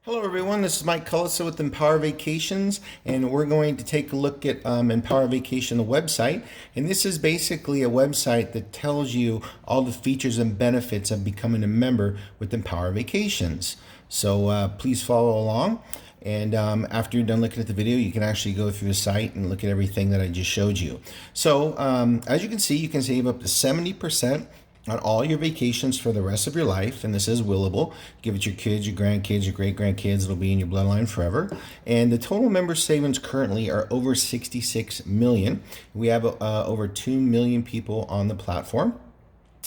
Hello everyone, this is Mike Cullisa with Empower Vacations, and we're going to take a look at Empower Vacation, the website. And this is basically a website that tells you all the features and benefits of becoming a member with Empower Vacations. So please follow along. And after you're done looking at the video, you can actually go through the site and look at everything that I just showed you. So as you can see, you can save up to 70% on all your vacations for the rest of your life, and this is willable. Give it your kids, your grandkids, your great grandkids. It'll be in your bloodline forever. And the total member savings currently are over 66 million. We have over 2 million people on the platform.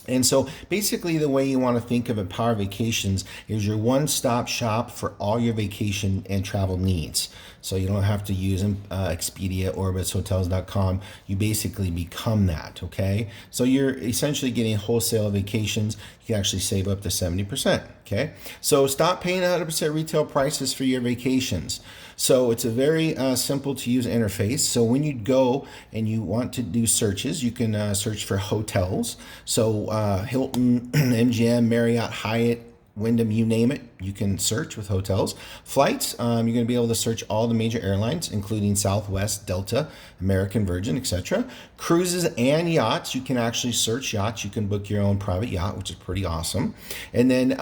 And so basically the way you want to think of Empower Vacations is your one-stop shop for all your vacation and travel needs. So you don't have to use Expedia, Orbitz, Hotels.com. You basically become that, okay? So you're essentially getting wholesale vacations. You can actually save up to 70%, okay? So stop paying 100% retail prices for your vacations. So it's a very simple to use interface. So when you go and you want to do searches, you can search for hotels. So Hilton, MGM, Marriott, Hyatt, Wyndham, you name it, you can search with hotels. Flights, you're going to be able to search all the major airlines, including Southwest, Delta, American, Virgin, etc. Cruises and yachts, you can actually search yachts. You can book your own private yacht, which is pretty awesome. And then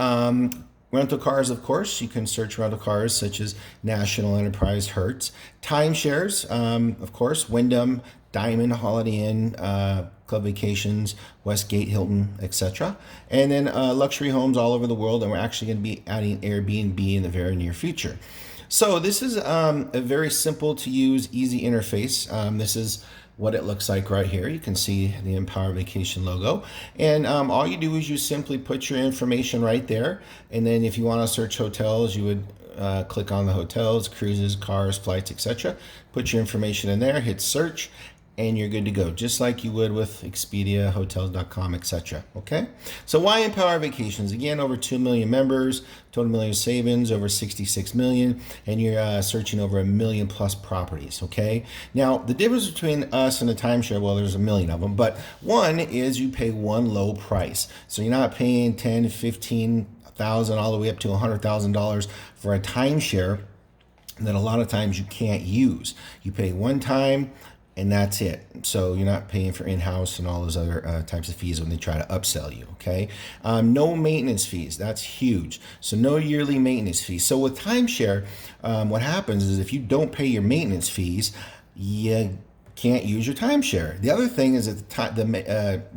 rental cars, of course, you can search rental cars such as National, Enterprise, Hertz. Timeshares, of course, Wyndham, Diamond, Holiday Inn, Club Vacations, Westgate, Hilton, etc. And then luxury homes all over the world, and we're actually going to be adding Airbnb in the very near future. So this is a very simple to use, easy interface. This is what it looks like right here. You can see the Empower Vacation logo, and all you do is you simply put your information right there, and then if you want to search hotels, you would click on the hotels, cruises, cars, flights, etc. Put your information in there, hit search, and you're good to go, just like you would with Expedia, Hotels.com, etc. Okay, so why Empower Vacations? Again, over 2 million members, total million savings, over 66 million, and you're searching over 1 million plus properties. Okay, now the difference between us and the timeshare, well, there's a million of them, but one is you pay one low price, so you're not paying 10, 15,000 all the way up to $100,000 for a timeshare that a lot of times you can't use. You pay one time, and that's it. So you're not paying for in-house and all those other types of fees when they try to upsell you, okay? No maintenance fees, that's huge. So no yearly maintenance fees. So with timeshare, what happens is if you don't pay your maintenance fees, you can't use your timeshare. The other thing is that the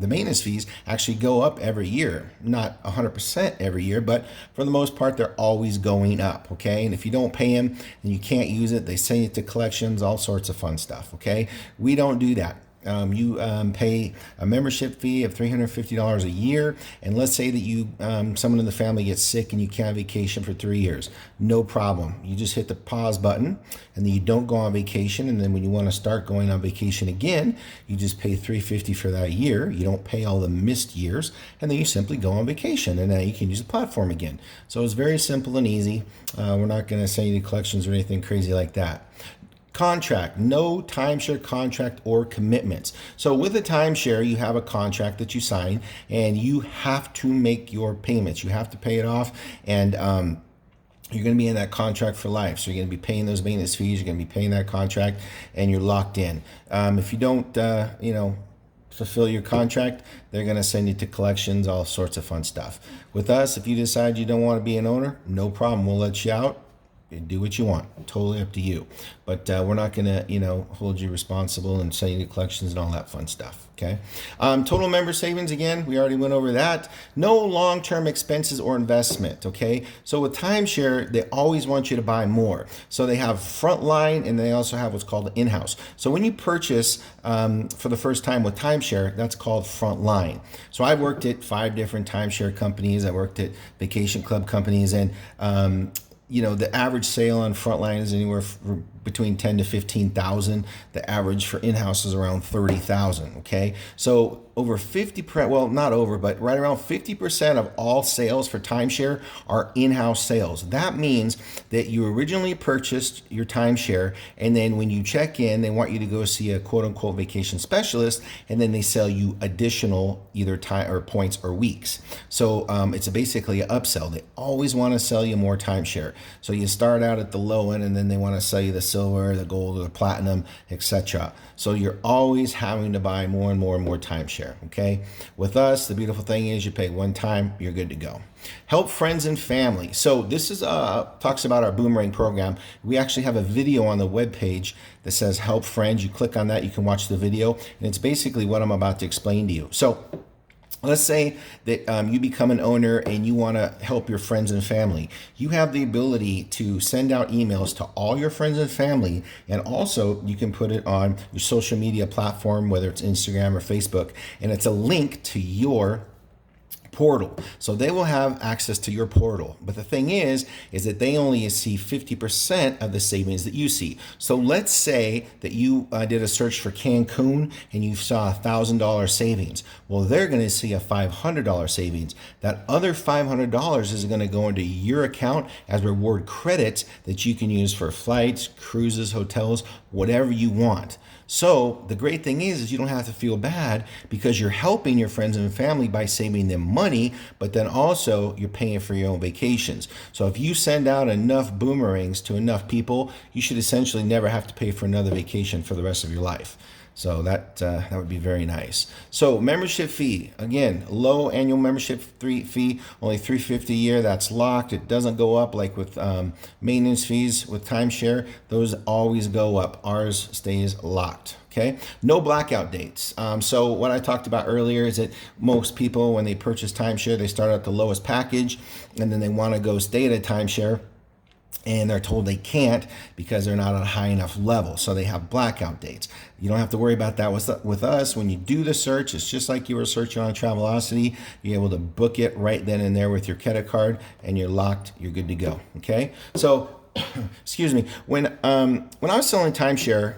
maintenance fees actually go up every year. Not 100% every year, but for the most part, they're always going up, okay? And if you don't pay them and you can't use it, they send it to collections, all sorts of fun stuff, okay? We don't do that. You pay a membership fee of $350 a year, and let's say that you someone in the family gets sick and you can't vacation for 3 years. No problem. You just hit the pause button, and then you don't go on vacation. And then when you want to start going on vacation again, you just pay $350 for that year. You don't pay all the missed years, and then you simply go on vacation, and now you can use the platform again. So it's very simple and easy. We're not going to send you to collections or anything crazy like that. Contract, no timeshare contract or commitments. So with a timeshare, you have a contract that you sign, and you have to make your payments. You have to pay it off, and you're going to be in that contract for life. So you're going to be paying those maintenance fees. You're going to be paying that contract, and you're locked in. If you don't, fulfill your contract, they're going to send you to collections, all sorts of fun stuff. With us, if you decide you don't want to be an owner, no problem. We'll let you out. Do what you want, totally up to you, but we're not going to hold you responsible and send you to collections and all that fun stuff. Okay, total member savings, again, we already went over that. No long-term expenses or investment. Okay, so with timeshare, they always want you to buy more, so they have frontline, and they also have what's called in-house. So when you purchase for the first time with timeshare, that's called frontline. So I've worked at 5 different timeshare companies. I worked at vacation club companies, and the average sale on Frontline is anywhere between 10 to 15,000. The average for in-house is around 30,000. Okay, so over 50%, well, not over, but right around 50% of all sales for timeshare are in-house sales. That means that you originally purchased your timeshare, and then when you check in, they want you to go see a quote-unquote vacation specialist, and then they sell you additional either time or points or weeks. So it's basically an upsell. They always want to sell you more timeshare. So you start out at the low end, and then they want to sell you the silver, the gold, or the platinum, etc. So you're always having to buy more and more and more timeshare. Okay, with us, the beautiful thing is you pay one time, you're good to go. Help friends and family. So this is talks about our Boomerang program. We actually have a video on the webpage that says help friends. You click on that, you can watch the video, and it's basically what I'm about to explain to you. So let's say that you become an owner and you want to help your friends and family. You have the ability to send out emails to all your friends and family, and also you can put it on your social media platform, whether it's Instagram or Facebook, and it's a link to your portal. So they will have access to your portal. But the thing is that they only see 50% of the savings that you see. So let's say that you did a search for Cancun and you saw $1,000 savings. Well, they're going to see a $500 savings. That other $500 is going to go into your account as reward credits that you can use for flights, cruises, hotels, whatever you want. So the great thing is you don't have to feel bad because you're helping your friends and family by saving them money, but then also you're paying for your own vacations. So if you send out enough boomerangs to enough people, you should essentially never have to pay for another vacation for the rest of your life. So that would be very nice. So membership fee, again, low annual membership fee, only $350 a year. That's locked. It doesn't go up like with maintenance fees with timeshare. Those always go up. Ours stays locked. Okay, no blackout dates. So what I talked about earlier is that most people, when they purchase timeshare, they start at the lowest package, and then they want to go stay at a timeshare, and they're told they can't because they're not at a high enough level. So they have blackout dates. You don't have to worry about that with us. When you do the search, it's just like you were searching on Travelocity. You're able to book it right then and there with your credit card, and you're locked. You're good to go. Okay. So, excuse me. When I was selling timeshare,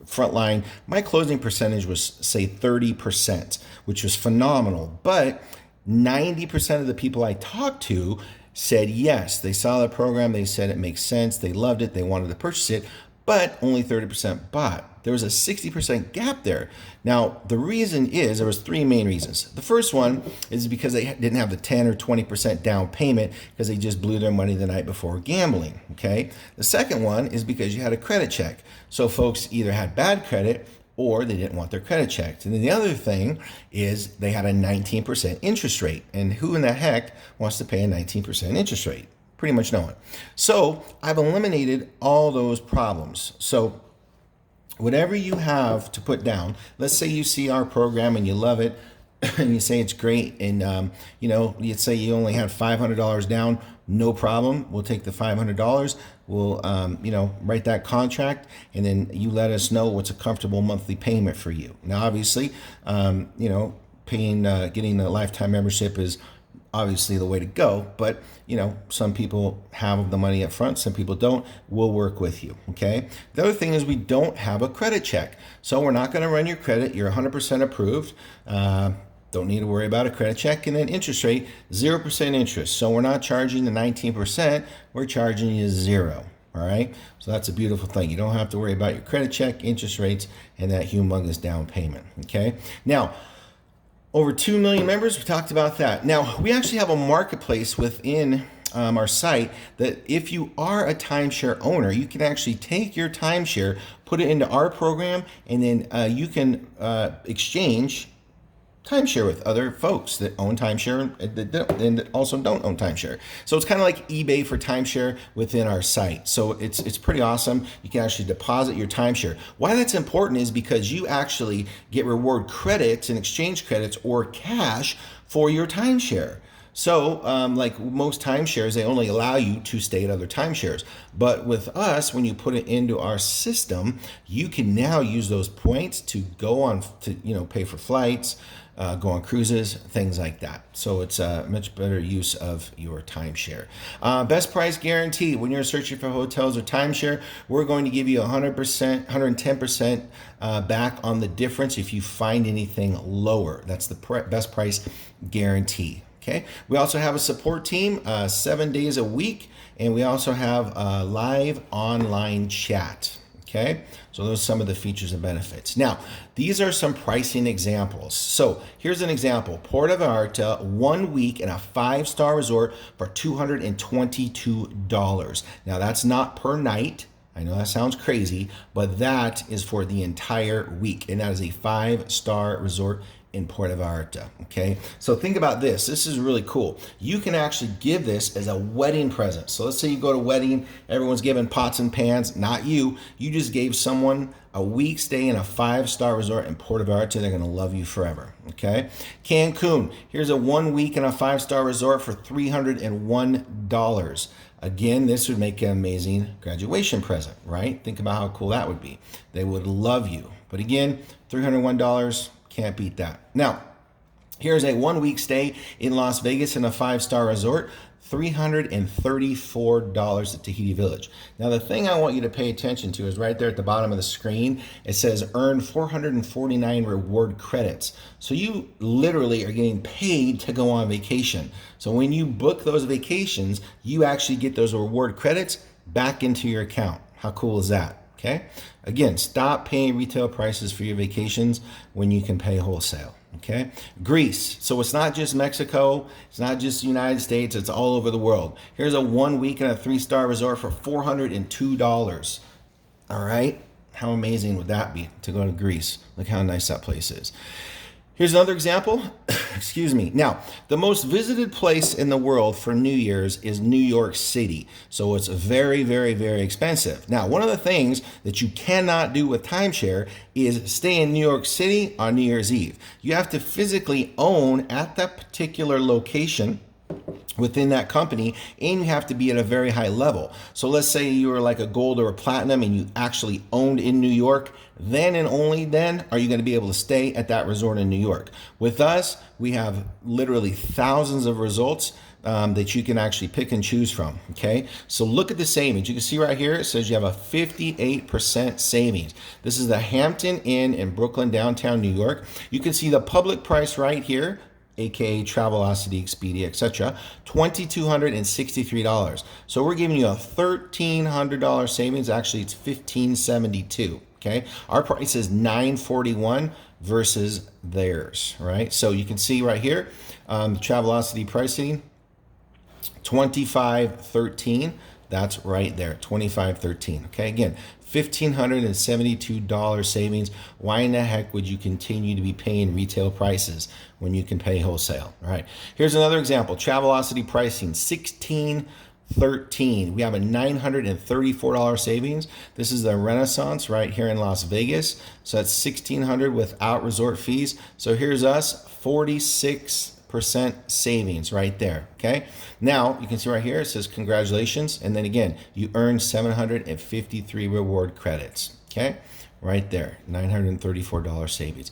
Frontline, my closing percentage was say 30%, which was phenomenal. But 90% of the people I talked to said yes, they saw the program, they said it makes sense, they loved it, they wanted to purchase it, but only 30% bought. There was a 60% gap there. Now, the reason is, there was three main reasons. The first one is because they didn't have the 10 or 20% down payment because they just blew their money the night before gambling, okay? The second one is because you had a credit check. So folks either had bad credit or they didn't want their credit checked. And then the other thing is they had a 19% interest rate. And who in the heck wants to pay a 19% interest rate? Pretty much no one. So I've eliminated all those problems. So whatever you have to put down, let's say you see our program and you love it, and you say it's great, and you'd say you only had $500 down, no problem. We'll take the $500. We'll write that contract, and then you let us know what's a comfortable monthly payment for you. Now, obviously, getting the lifetime membership is obviously the way to go, but some people have the money up front, some people don't. We'll work with you. Okay. The other thing is we don't have a credit check, so we're not going to run your credit. You're 100% approved. Don't need to worry about a credit check. And then interest rate, 0% interest. So we're not charging the 19%, we're charging you 0. All right. So that's a beautiful thing. You don't have to worry about your credit check, interest rates, and that humongous down payment. Okay. Now, over 2 million members, we talked about that. Now, we actually have a marketplace within our site that if you are a timeshare owner, you can actually take your timeshare, put it into our program, and then you can exchange timeshare with other folks that own timeshare and that also don't own timeshare. So it's kind of like eBay for timeshare within our site. So it's pretty awesome. You can actually deposit your timeshare. Why that's important is because you actually get reward credits and exchange credits or cash for your timeshare. So like most timeshares, they only allow you to stay at other timeshares. But with us, when you put it into our system, you can now use those points to go on to, pay for flights, go on cruises, things like that. So it's a much better use of your timeshare. Best price guarantee. When you're searching for hotels or timeshare, we're going to give you 100%, 110% back on the difference if you find anything lower. That's the best price guarantee. Okay. We also have a support team 7 days a week, and we also have a live online chat. Okay, so those are some of the features and benefits. Now, these are some pricing examples. So here's an example. Puerto Vallarta, 1 week in a 5-star resort for $222. Now, that's not per night. I know that sounds crazy, but that is for the entire week. And that is a 5-star resort in Puerto Vallarta. Okay, so think about this. This is really cool. You can actually give this as a wedding present. So let's say you go to a wedding, everyone's giving pots and pans. Not you. You just gave someone a week stay in a 5-star resort in Puerto Vallarta. They're going to love you forever. Okay, Cancun. Here's a 1 week in a 5-star resort for $301. Again, this would make an amazing graduation present, right? Think about how cool that would be. They would love you. But again, $301. Can't beat that. Now, here's a 1 week stay in Las Vegas in a 5-star resort, $334 at Tahiti Village. Now, the thing I want you to pay attention to is right there at the bottom of the screen. It says earn 449 reward credits. So you literally are getting paid to go on vacation. So when you book those vacations, you actually get those reward credits back into your account. How cool is that? Okay. Again, stop paying retail prices for your vacations when you can pay wholesale. Okay. Greece. So it's not just Mexico. It's not just the United States. It's all over the world. Here's a 1 week in a 3-star resort for $402. All right. How amazing would that be to go to Greece? Look how nice that place is. Here's another example. Excuse me. Now, the most visited place in the world for New Year's is New York City. So it's very, very, very expensive. Now, one of the things that you cannot do with timeshare is stay in New York City on New Year's Eve. You have to physically own at that particular location within that company, and you have to be at a very high level. So let's say you were like a gold or a platinum and you actually owned in New York, then and only then are you going to be able to stay at that resort in New York. With us, we have literally thousands of resorts that you can actually pick and choose from. Okay, so look at the savings. You can see right here, it says you have a 58% savings. This is the Hampton Inn in Brooklyn, downtown New York. You can see the public price right here, aka Travelocity, Expedia, etc., $2,263. So we're giving you a $1,300 savings. Actually, it's $1,572. Okay, our price is $941 versus theirs, right? So you can see right here, Travelocity pricing, $2,513. That's right there, $2,513. Okay, again, $1,572 savings. Why in the heck would you continue to be paying retail prices when you can pay wholesale? All right, here's another example. Travelocity pricing, $1,613. We have a $934 savings. This is the Renaissance right here in Las Vegas. So that's $1,600 without resort fees. So here's us, 46% savings right there. Okay, now you can see right here it says congratulations, and then again you earn 753 reward credits. Okay, right there, $934 savings.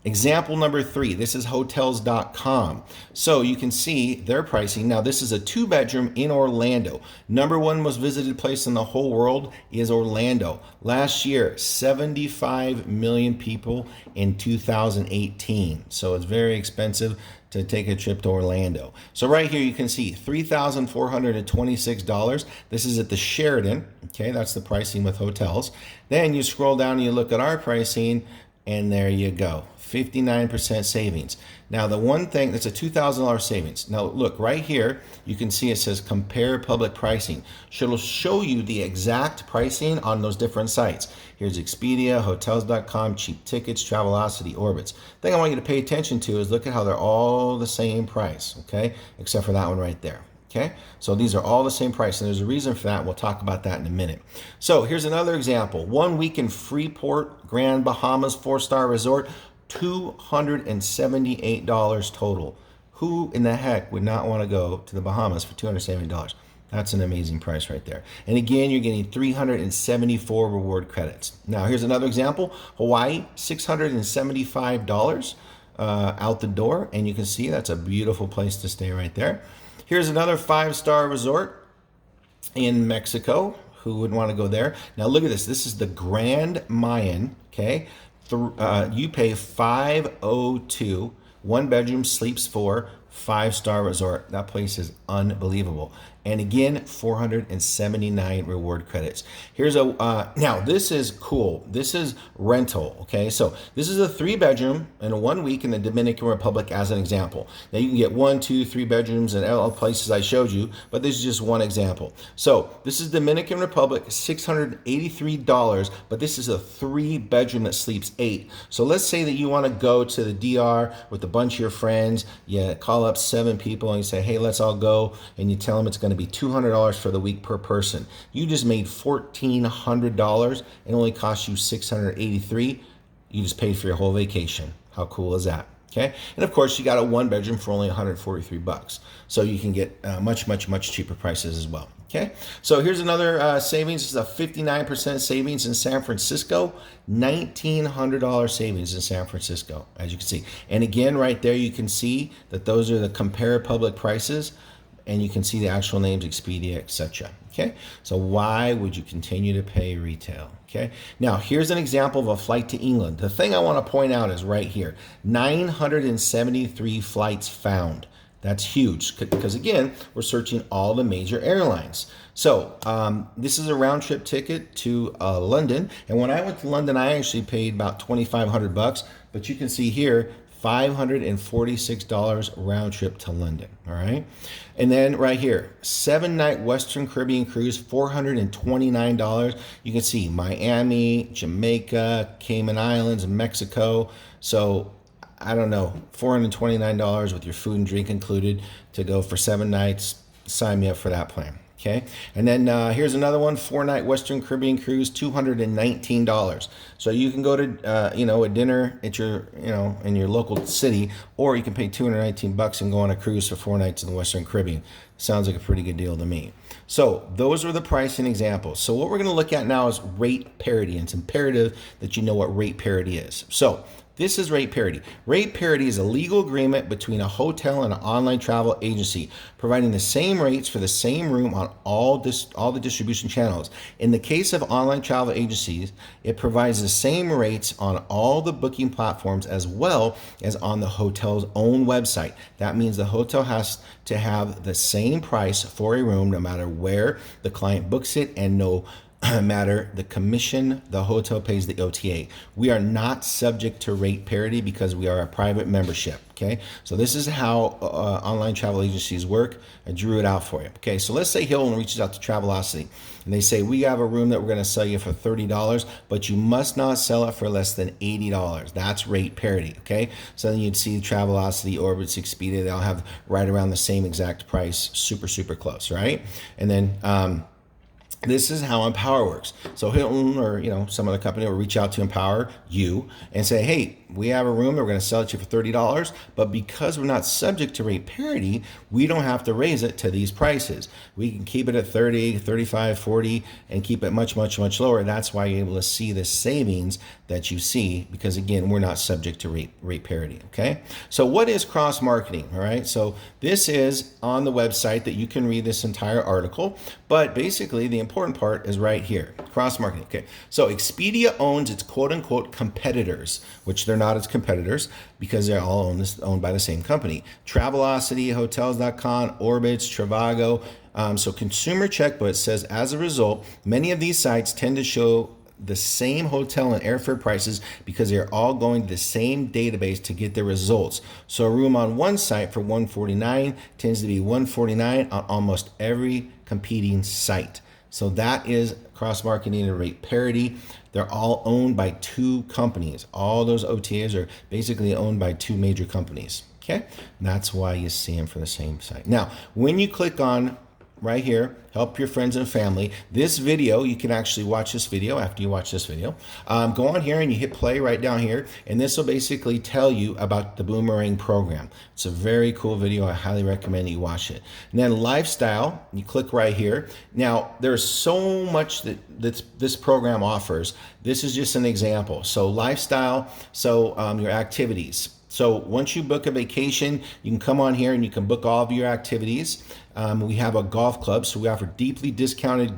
Example number 3, this is hotels.com. So you can see their pricing. Now this is a 2-bedroom in Orlando. #1 most visited place in the whole world is Orlando. Last year, 75 million people in 2018. So it's very expensive to take a trip to Orlando. So right here you can see $3,426. This is at the Sheraton. Okay, that's the pricing with hotels. Then you scroll down and you look at our pricing, and there you go, 59% savings. Now the one thing, that's a $2,000 savings. Now look right here, you can see it says compare public pricing. It'll show you the exact pricing on those different sites. Here's Expedia, hotels.com, cheap tickets, Travelocity, Orbitz. The thing I want you to pay attention to is look at how they're all the same price, okay? Except for that one right there. Okay, so these are all the same price, and there's a reason for that. We'll talk about that in a minute. So here's another example. 1 week in Freeport, Grand Bahamas, 4-star resort, $278 total. Who in the heck would not want to go to the Bahamas for $270? That's an amazing price right there. And again, you're getting 374 reward credits. Now here's another example. Hawaii, $675. out the door, and you can see that's a beautiful place to stay right there. Here's another 5-star resort in Mexico. Who would want to go there? Now look at this. This is the Grand Mayan. Okay, you pay $502, 1 bedroom, sleeps 4, 5-star resort. That place is unbelievable. And again, 479 reward credits. Here's a, now this is cool. This is rental, okay? So this is a 3-bedroom in a 1 week in the Dominican Republic as an example. Now you can get 1, 2, 3 bedrooms in all places I showed you, but this is just one example. So this is Dominican Republic, $683, but this is a 3-bedroom that sleeps 8. So let's say that you want to go to the DR with a bunch of your friends, you call up 7 people and you say, hey, let's all go, and you tell them it's going to be $200 for the week per person. You just made $1,400 and only cost you $683. You just paid for your whole vacation. How cool is that? Okay, and of course you got a 1-bedroom for only $143, so you can get much cheaper prices as well. Okay, so here's another savings. This is a 59% savings in San Francisco, $1,900 savings in San Francisco, as you can see. And again, right there you can see that those are the Compare Public prices, and you can see the actual names, Expedia, etc. Okay, so why would you continue to pay retail? Okay, now here's an example of a flight to England. The thing I want to point out is right here, 973 flights found. That's huge because again, we're searching all the major airlines. So this is a round trip ticket to London, and when I went to London, I actually paid about $2,500. But you can see here, $546 round trip to London. All right, and then right here, 7-night Western Caribbean cruise, $429. You can see Miami, Jamaica, Cayman Islands, Mexico. So I don't know, $429 with your food and drink included to go for 7 nights. Sign me up for that plan. Okay, and then here's another one, 4-night Western Caribbean cruise, $219. So you can go to a dinner at your in your local city, or you can pay $219 and go on a cruise for 4 nights in the Western Caribbean. Sounds like a pretty good deal to me. So those are the pricing examples. So what we're going to look at now is rate parity, and it's imperative that you know what rate parity is. So this is rate parity. Rate parity is a legal agreement between a hotel and an online travel agency, providing the same rates for the same room on all the distribution channels. In the case of online travel agencies, it provides the same rates on all the booking platforms as well as on the hotel's own website. That means the hotel has to have the same price for a room no matter where the client books it, and no matter the commission the hotel pays the OTA. We are not subject to rate parity because we are a private membership. Okay, so this is how online travel agencies work. I drew it out for you. Okay, so let's say Hilton reaches out to Travelocity and they say, we have a room that we're going to sell you for $30, but you must not sell it for less than $80. That's rate parity. Okay, so then you'd see Travelocity, Orbitz, Expedia, they all have right around the same exact price, super close, right? And then this is how Empower works. So Hilton or some other company will reach out to Empower you and say, hey, we have a room that we're going to sell it to you for $30, but because we're not subject to rate parity, we don't have to raise it to these prices. We can keep it at 30, 35, 40, and keep it much lower. That's why you're able to see the savings that you see, because again, we're not subject to rate parity. Okay, so what is cross marketing? All right, so this is on the website that you can read this entire article, but basically the important part is right here, cross marketing. Okay, so Expedia owns its quote unquote competitors, which they're not its competitors because they're all owned by the same company. Travelocity, Hotels.com, Orbitz, Trivago. So Consumer Checkbook says, as a result, many of these sites tend to show the same hotel and airfare prices because they're all going to the same database to get their results. So a room on one site for $149 tends to be $149 on almost every competing site. So that is cross-marketing and rate parity. They're all owned by 2 companies. All those OTAs are basically owned by 2 major companies. Okay, and that's why you see them for the same site. Now, when you click on right here, help your friends and family, this video, you can actually watch this video after you watch this video. Go on here and you hit play right down here, and this will basically tell you about the Boomerang program. It's a very cool video. I highly recommend you watch it. And then lifestyle, you click right here. Now, there's so much that this program offers. This is just an example. So lifestyle, so your activities. So once you book a vacation, you can come on here and you can book all of your activities. We have a golf club, so we offer deeply discounted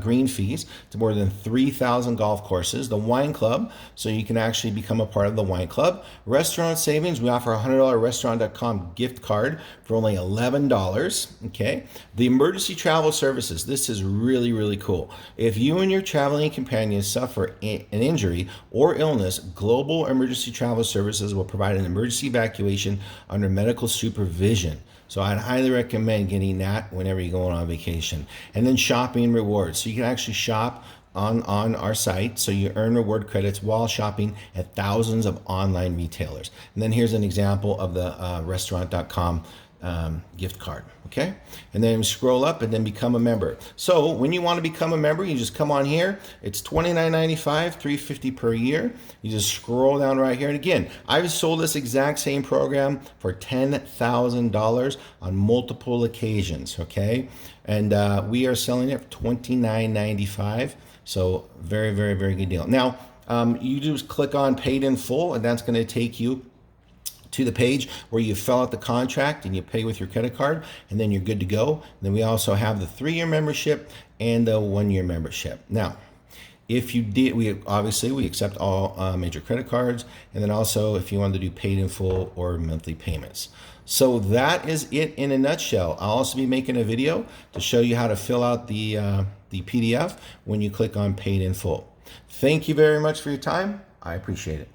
green fees to more than 3,000 golf courses. The wine club, so you can actually become a part of the wine club. Restaurant savings, we offer a $100 restaurant.com gift card for only $11. Okay. The emergency travel services, this is really, really cool. If you and your traveling companion suffer an injury or illness, Global Emergency Travel Services will provide an emergency evacuation under medical supervision. So I'd highly recommend getting that whenever you're going on vacation. And then shopping rewards. So you can actually shop on our site, so you earn reward credits while shopping at thousands of online retailers. And then here's an example of the restaurant.com gift card. Okay, and then scroll up and then become a member. So when you want to become a member, you just come on here. It's $29.95, $350 per year. You just scroll down right here, and again, I've sold this exact same program for $10,000 on multiple occasions. Okay, and we are selling it for $29.95. So very, very, very good deal. Now you just click on paid in full, and that's going to take you to the page where you fill out the contract and you pay with your credit card, and then you're good to go. And then we also have the 3-year membership and the 1-year membership. Now, if you did, we accept all major credit cards, and then also if you want to do paid in full or monthly payments. So that is it in a nutshell. I'll also be making a video to show you how to fill out the PDF when you click on paid in full. Thank you very much for your time. I appreciate it.